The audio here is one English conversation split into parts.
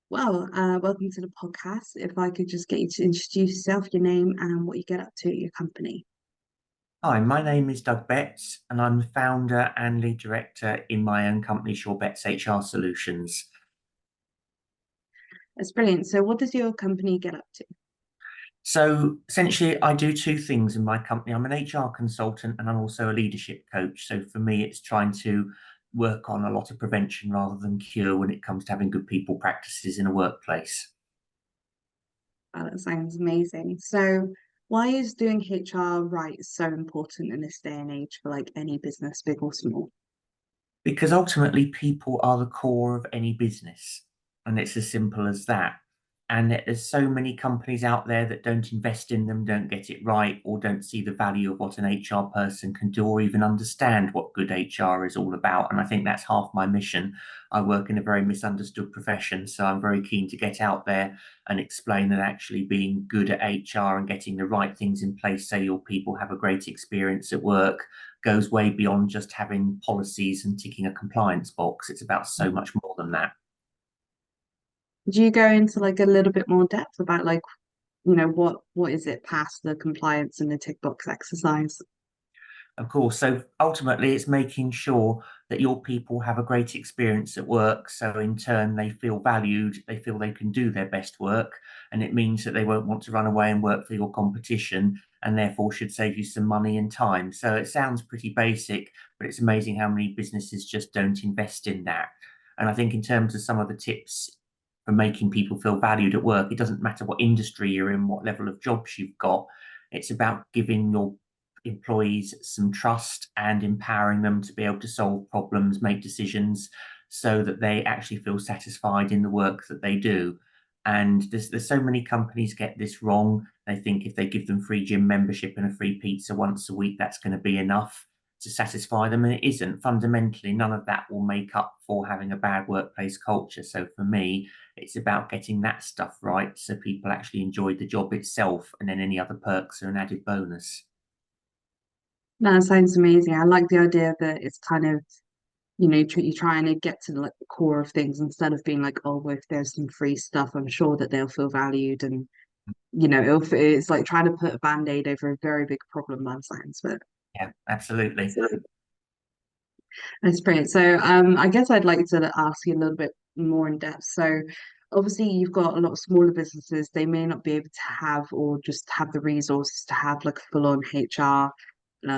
Welcome to the podcast. If I could just get you to introduce yourself, your name, and what you get up to at your company. Hi, my name is Doug Betts, and I'm the founder and lead director in my own company, Sure Betts HR Solutions. That's brilliant. So, what does your company get up to? So essentially, I do two things in my company. I'm an HR consultant and I'm also a leadership coach. So for me, it's trying to work on a lot of prevention rather than cure when it comes to having good people practices in a workplace. That sounds amazing. So, why is doing HR right so important in this day and age for like any business, big or small? Because ultimately, people are the core of any business, and it's as simple as that. And there's so many companies out there that don't invest in them, don't get it right, or don't see the value of what an HR person can do, or even understand what good HR is all about. And I think that's half my mission. I work in a very misunderstood profession, so I'm very keen to get out there and explain that actually being good at HR and getting the right things in place so your people have a great experience at work goes way beyond just having policies and ticking a compliance box. It's about so much more than that. Do you go into like a little bit more depth about like, what is it past the compliance and the tick box exercise? Of course. So ultimately, it's making sure that your people have a great experience at work. So in turn, they feel valued, they feel they can do their best work. And it means that they won't want to run away and work for your competition and therefore should save you some money and time. So it sounds pretty basic, but it's amazing how many businesses just don't invest in that. And I think in terms of some of the tips for making people feel valued at work, it doesn't matter what industry you're in, what level of jobs you've got. It's about giving your employees some trust and empowering them to be able to solve problems, make decisions so that they actually feel satisfied in the work that they do. And there's so many companies get this wrong. They think if they give them free gym membership and a free pizza once a week, that's going to be enough to satisfy them. And it isn't. Fundamentally, none of that will make up for having a bad workplace culture. So for me, it's about getting that stuff right so people actually enjoy the job itself, and then any other perks are an added bonus. That sounds amazing. I like the idea that it's kind of you're trying to get to like the core of things instead of being like, oh, well, if there's some free stuff, I'm sure that they'll feel valued, and it's like trying to put a band-aid over a very big problem by the sounds of it. Yeah, absolutely. So that's brilliant. So, I guess I'd like to ask you a little bit more in depth. So, obviously, you've got a lot of smaller businesses. They may not be able to have or just have the resources to have like a full-on HR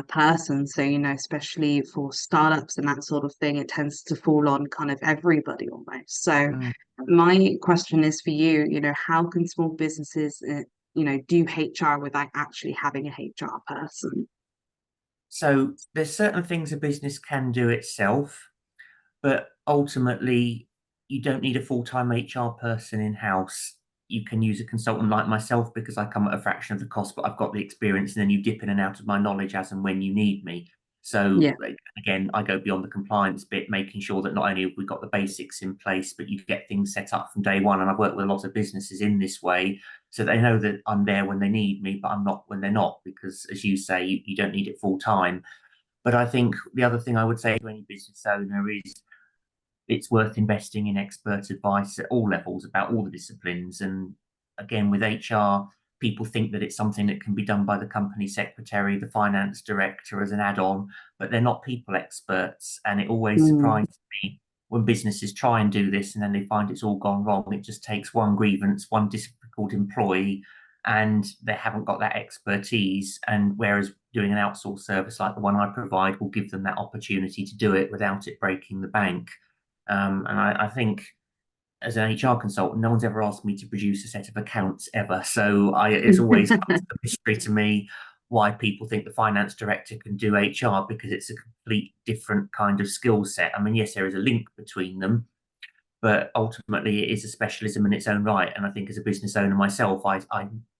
person. So, especially for startups and that sort of thing, it tends to fall on kind of everybody almost. So, Mm. my question is for you, how can small businesses, do HR without actually having a HR person? So there's certain things a business can do itself, but ultimately you don't need a full-time HR person in-house. You can use a consultant like myself because I come at a fraction of the cost, but I've got the experience, and then you dip in and out of my knowledge as and when you need me. So Yeah. like, again, I go beyond the compliance bit, making sure that not only have we got the basics in place, but you get things set up from day one. And I've worked with a lot of businesses in this way, so they know that I'm there when they need me, but I'm not when they're not, because as you say, you don't need it full time. But I think the other thing I would say to any business owner is it's worth investing in expert advice at all levels about all the disciplines. And again, with HR, people think that it's something that can be done by the company secretary, the finance director as an add-on, but they're not people experts. And it always Mm. surprises me when businesses try and do this and then they find it's all gone wrong. It just takes one grievance, one difficult employee, and they haven't got that expertise. And whereas doing an outsourced service like the one I provide will give them that opportunity to do it without it breaking the bank. And I think as an HR consultant, no one's ever asked me to produce a set of accounts ever. So it's always a mystery to me why people think the finance director can do HR, because it's a complete different kind of skill set. I mean, yes, there is a link between them, but ultimately it is a specialism in its own right. And I think as a business owner myself, I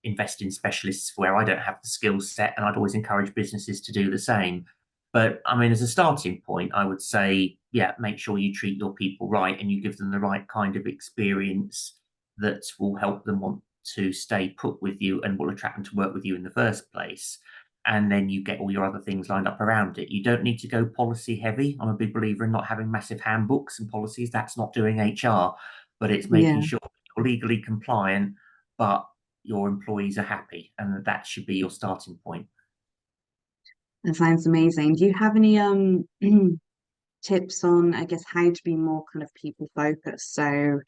invest in specialists where I don't have the skill set, and I'd always encourage businesses to do the same. But I mean, as a starting point, I would say, yeah, make sure you treat your people right and you give them the right kind of experience that will help them want to stay put with you and will attract them to work with you in the first place. And then you get all your other things lined up around it. You don't need to go policy heavy. I'm a big believer in not having massive handbooks and policies. That's not doing HR. but it's Yeah, making sure that you're legally compliant, but your employees are happy, and that should be your starting point. that sounds amazing. Do you have any tips on, I guess, how to be more kind of people focused? So,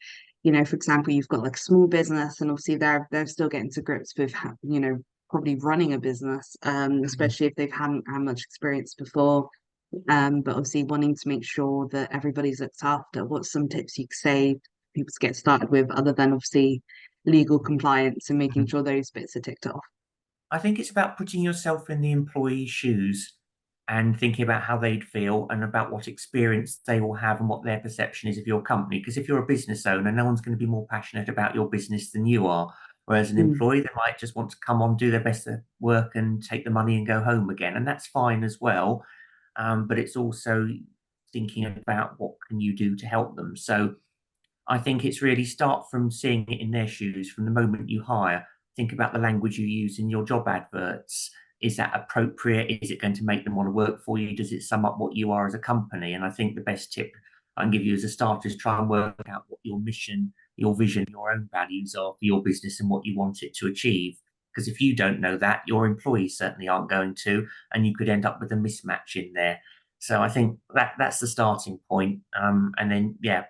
for example, you've got like small business, and obviously they're still getting to grips with, probably running a business, Mhm. especially if they've hadn't had much experience before. But obviously wanting to make sure that everybody's looked after. What's some tips you could say for people to get started with, other than obviously legal compliance and making Mhm. sure those bits are ticked off? I think it's about putting yourself in the employee's shoes and thinking about how they'd feel and about what experience they will have and what their perception is of your company. Because if you're a business owner, no one's going to be more passionate about your business than you are. Whereas an Mm, employee, they might just want to come on, do their best work and take the money and go home again. And that's fine as well. But it's also thinking about what can you do to help them. So I think it's really start from seeing it in their shoes from the moment you hire. Think about the language you use in your job adverts. Is that appropriate? Is it going to make them want to work for you? Does it sum up what you are as a company? And I think the best tip I can give you as a start is try and work out what your mission, your vision, your own values are for your business and what you want it to achieve. Because if you don't know that, your employees certainly aren't going to, and you could end up with a mismatch in there. So I think that's the starting point. And then yeah,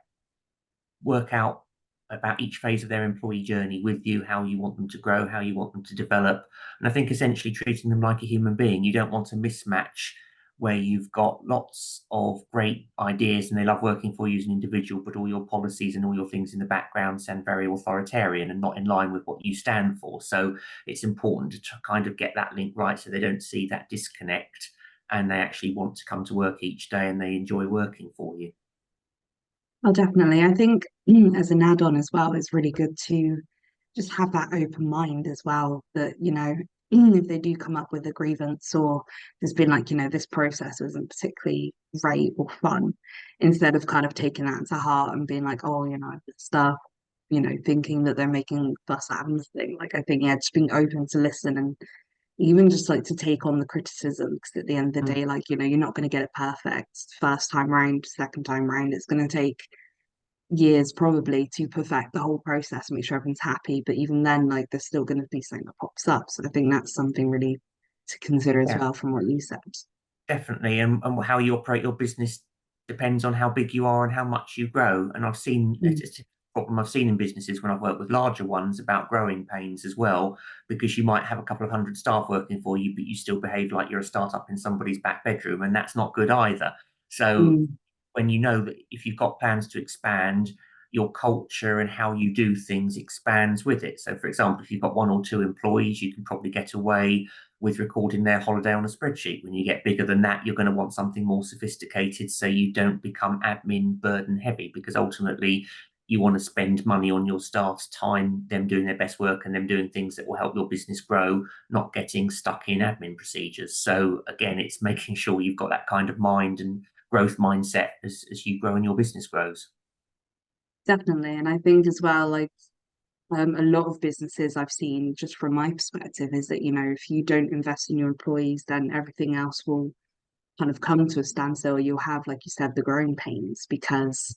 work out about each phase of their employee journey with you, how you want them to grow, how you want them to develop. And I think essentially treating them like a human being. You don't want a mismatch where you've got lots of great ideas and they love working for you as an individual, but all your policies and all your things in the background sound very authoritarian and not in line with what you stand for. So it's important to kind of get that link right so they don't see that disconnect and they actually want to come to work each day and they enjoy working for you. oh, definitely. I think as an add-on as well, it's really good to just have that open mind as well, that, if they do come up with a grievance, or there's been like, this process wasn't particularly great or fun, instead of kind of taking that to heart and being like, oh, stuff, thinking that they're making fuss out of nothing. Like, I think, yeah, just being open to listen, and even just like to take on the criticism, because at the end of the Mm. day, like, you're not going to get it perfect first time round, second time round. It's going to take years probably to perfect the whole process, make sure everyone's happy. But even then, like, there's still going to be something that pops up. So I think that's something really to consider as Yeah. well from what you said. Definitely, and how you operate your business depends on how big you are and how much you grow. And I've seen Mm, it's a problem I've seen in businesses when I've worked with larger ones about growing pains as well, because you might have a couple of hundred staff working for you, but you still behave like you're a startup in somebody's back bedroom, and that's not good either. So mm, when you know that if you've got plans to expand, your culture and how you do things expands with it. So, for example, if you've got one or two employees, you can probably get away with recording their holiday on a spreadsheet. When you get bigger than that, you're going to want something more sophisticated so you don't become admin burden heavy, because ultimately you want to spend money on your staff's time, them doing their best work and them doing things that will help your business grow, not getting stuck in admin procedures. So again, it's making sure you've got that kind of mind and growth mindset as you grow and your business grows. definitely. And I think as well, like, a lot of businesses I've seen, just from my perspective, is that, if you don't invest in your employees, then everything else will kind of come to a standstill. You'll have, like you said, the growing pains, because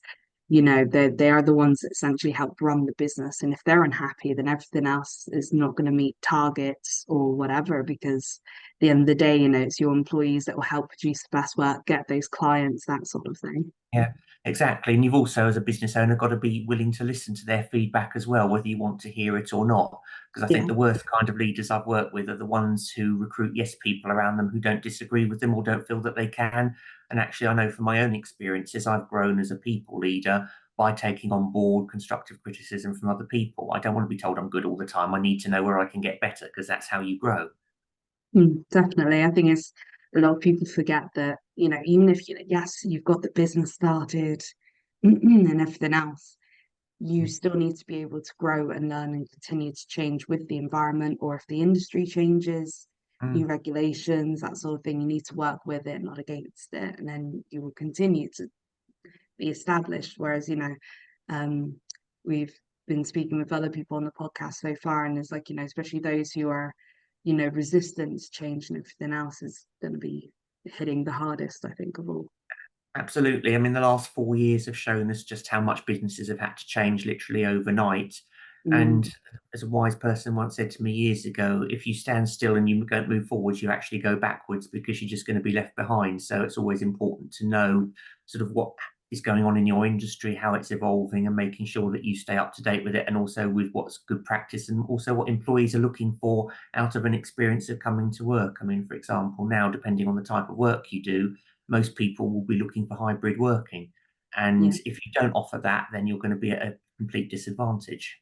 they are the ones that essentially help run the business, and if they're unhappy, then everything else is not going to meet targets or whatever, because at the end of the day, it's your employees that will help produce the best work, get those clients, that sort of thing. Yeah, exactly. And you've also, as a business owner, got to be willing to listen to their feedback as well, whether you want to hear it or not. Because I think Yeah. the worst kind of leaders I've worked with are the ones who recruit yes people around them who don't disagree with them or don't feel that they can. And actually, I know from my own experiences, I've grown as a people leader by taking on board constructive criticism from other people. I don't want to be told I'm good all the time. I need to know where I can get better, because that's how you grow. Definitely. I think it's a lot of people forget that, even if yes, you've got the business started and everything else, you still need to be able to grow and learn and continue to change with the environment, or if the industry changes, new Mm. regulations, that sort of thing, you need to work with it, not against it, and then you will continue to be established. Whereas, um, we've been speaking with other people on the podcast so far, and it's like, especially those who are, resistant to change and everything else, is going to be hitting the hardest, I think, of all. Absolutely. I mean, the last 4 years have shown us just how much businesses have had to change literally overnight. And Mm, as a wise person once said to me years ago, if you stand still and you don't move forwards, you actually go backwards because you're just going to be left behind. So it's always important to know sort of what is going on in your industry, how it's evolving, and making sure that you stay up to date with it, and also with what's good practice and also what employees are looking for out of an experience of coming to work. I mean, for example, now, depending on the type of work you do, most people will be looking for hybrid working. And yeah. if you don't offer that, then you're going to be at a complete disadvantage.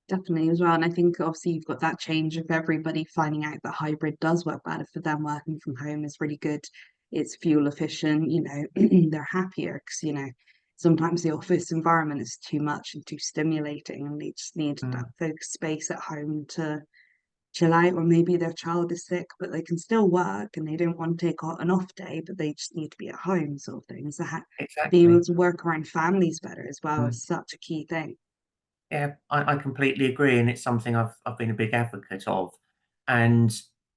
Definitely as well. And I think obviously you've got that change of everybody finding out that hybrid does work better for them. Working from home is really good. It's fuel efficient, they're happier because, sometimes the office environment is too much and too stimulating and they just need that Mm, focused space at home to chill out. Or maybe their child is sick, but they can still work and they don't want to take an off day, but they just need to be at home sort of thing. So being able exactly. to work around families better as well Mm. is such a key thing. Yeah, I completely agree, and it's something I've been a big advocate of. And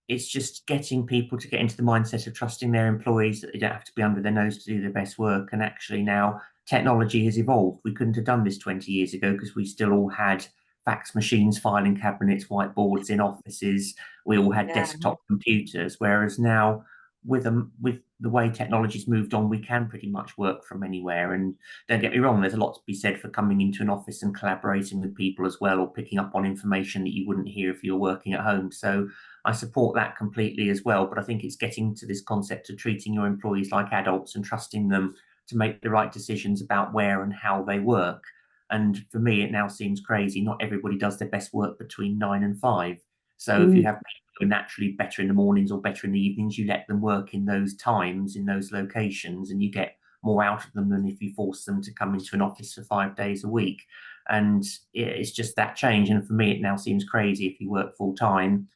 it's just getting people to get into the mindset of trusting their employees that they don't have to be under their nose to do their best work. And actually now technology has evolved. We couldn't have done this 20 years ago because we still all had fax machines, filing cabinets, whiteboards in offices. We all had Yeah. desktop computers, whereas now with the way technology's moved on, we can pretty much work from anywhere. And don't get me wrong, there's a lot to be said for coming into an office and collaborating with people as well, or picking up on information that you wouldn't hear if you were working at home. So I support that completely as well. But I think it's getting to this concept of treating your employees like adults and trusting them to make the right decisions about where and how they work. And for me, it now seems crazy. Not everybody does their best work between 9 and 5. So if you Mm, have people who are naturally better in the mornings or better in the evenings, you let them work in those times, in those locations, and you get more out of them than if you force them to come into an office for 5 days a week. And it's just that change. And for me, it now seems crazy if you work full time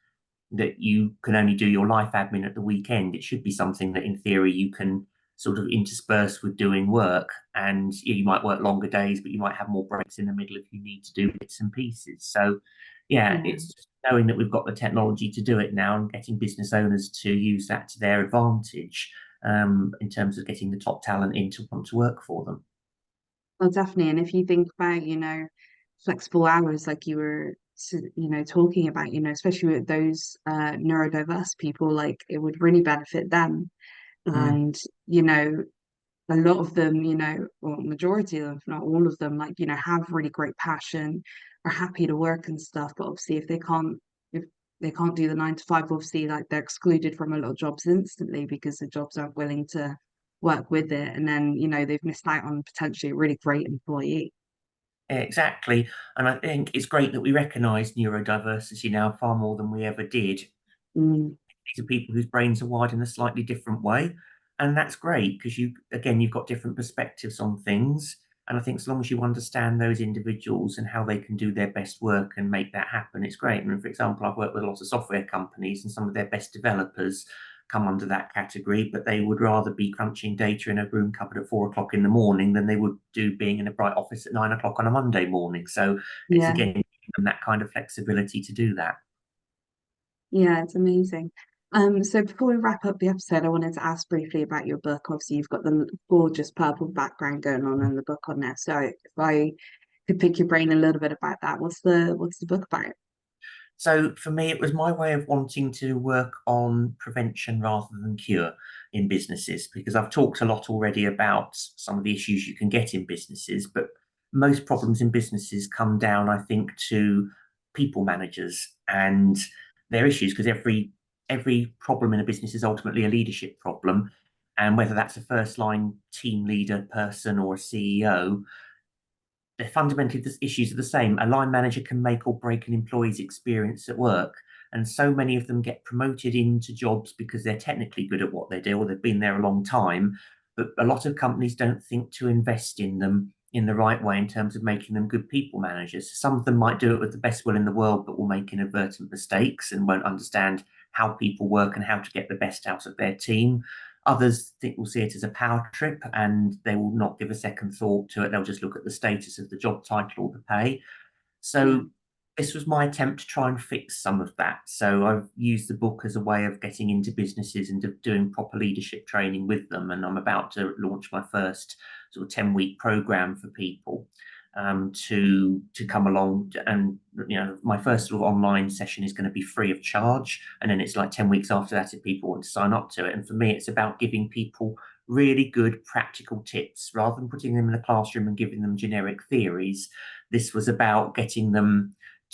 that you can only do your life admin at the weekend. It should be something that, in theory, you can sort of intersperse with doing work. And you might work longer days, but you might have more breaks in the middle if you need to do bits and pieces. So, yeah, yeah. it's just knowing that we've got the technology to do it now and getting business owners to use that to their advantage in terms of getting the top talent in to want to work for them. Well, definitely. And if you think about, flexible hours like you were, talking about, especially with those neurodiverse people, like it would really benefit them. Mm. And, a lot of them, or majority of them, if not all of them, like, have really great passion, are happy to work and stuff. But obviously if they can't do the 9 to 5, obviously like they're excluded from a lot of jobs instantly because the jobs aren't willing to work with it. And then, they've missed out on potentially a really great employee. Exactly. And I think it's great that we recognise neurodiversity now far more than we ever did. Mm, These are people whose brains are wired in a slightly different way. And that's great because you've got different perspectives on things. And I think as long as you understand those individuals and how they can do their best work and make that happen, it's great. I mean, for example, I've worked with a lot of software companies and some of their best developers come under that category, but they would rather be crunching data in a room cupboard at 4 o'clock in the morning than they would do being in a bright office at 9 o'clock on a Monday morning. So it's yeah. again giving them that kind of flexibility to do that. Yeah, it's amazing. So before we wrap up the episode, I wanted to ask briefly about your book. Obviously, you've got the gorgeous purple background going on in the book on there. So if I could pick your brain a little bit about that, what's the book about? So for me, it was my way of wanting to work on prevention rather than cure in businesses, because I've talked a lot already about some of the issues you can get in businesses, but most problems in businesses come down, I think, to people managers and their issues, because every problem in a business is ultimately a leadership problem. And whether that's a first line team leader person or a CEO, they're fundamentally the issues are the same. A line manager can make or break an employee's experience at work. And so many of them get promoted into jobs because they're technically good at what they do or they've been there a long time. But a lot of companies don't think to invest in them in the right way in terms of making them good people managers. Some of them might do it with the best will in the world, but will make inadvertent mistakes and won't understand how people work and how to get the best out of their team. Others think will see it as a power trip and they will not give a second thought to it. They'll just look at the status of the job title or the pay. Yeah, So this was my attempt to try and fix some of that. So I've used the book as a way of getting into businesses and doing proper leadership training with them. And I'm about to launch my first sort of 10-week program for people to come along. And my first sort of online session is going to be free of charge. And then it's like 10 weeks after that if people want to sign up to it. And for me, it's about giving people really good practical tips rather than putting them in a classroom and giving them generic theories. This was about getting them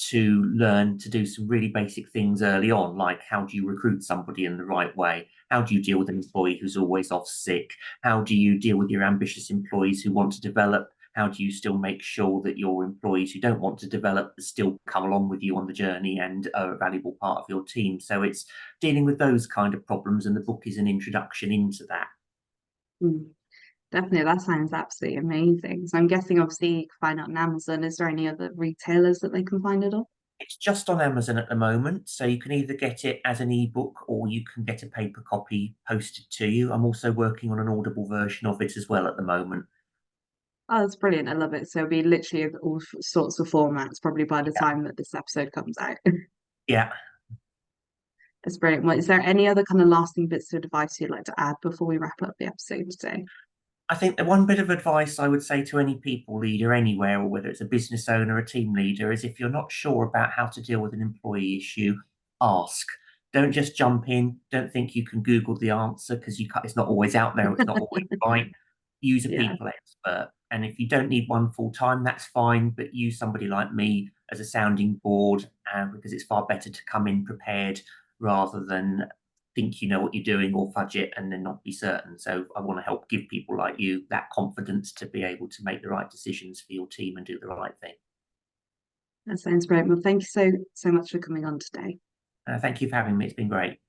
to learn to do some really basic things early on, like how do you recruit somebody in the right way? How do you deal with an employee who's always off sick? How do you deal with your ambitious employees who want to develop? How do you still make sure that your employees who don't want to develop still come along with you on the journey and are a valuable part of your team? So it's dealing with those kind of problems, and the book is an introduction into that. Mm, definitely, that sounds absolutely amazing. So I'm guessing obviously you can find it on Amazon. Is there any other retailers that they can find it on? It's just on Amazon at the moment, so you can either get it as an ebook or you can get a paper copy posted to you. I'm also working on an Audible version of it as well at the moment. Oh, that's brilliant. I love it. So it'll be literally of all sorts of formats probably by the Yeah. time that this episode comes out. Yeah. That's brilliant. Well, is there any other kind of lasting bits of advice you'd like to add before we wrap up the episode today? I think the one bit of advice I would say to any people leader anywhere, or whether it's a business owner or a team leader, is if you're not sure about how to deal with an employee issue, ask. Don't just jump in. Don't think you can Google the answer because it's not always out there. It's not always right. Use a Yeah, people expert. And if you don't need one full time, that's fine. But use somebody like me as a sounding board, because it's far better to come in prepared rather than think you know what you're doing or fudge it and then not be certain. So I want to help give people like you that confidence to be able to make the right decisions for your team and do the right thing. that sounds great. Well, thank you so much for coming on today. Thank you for having me. It's been great.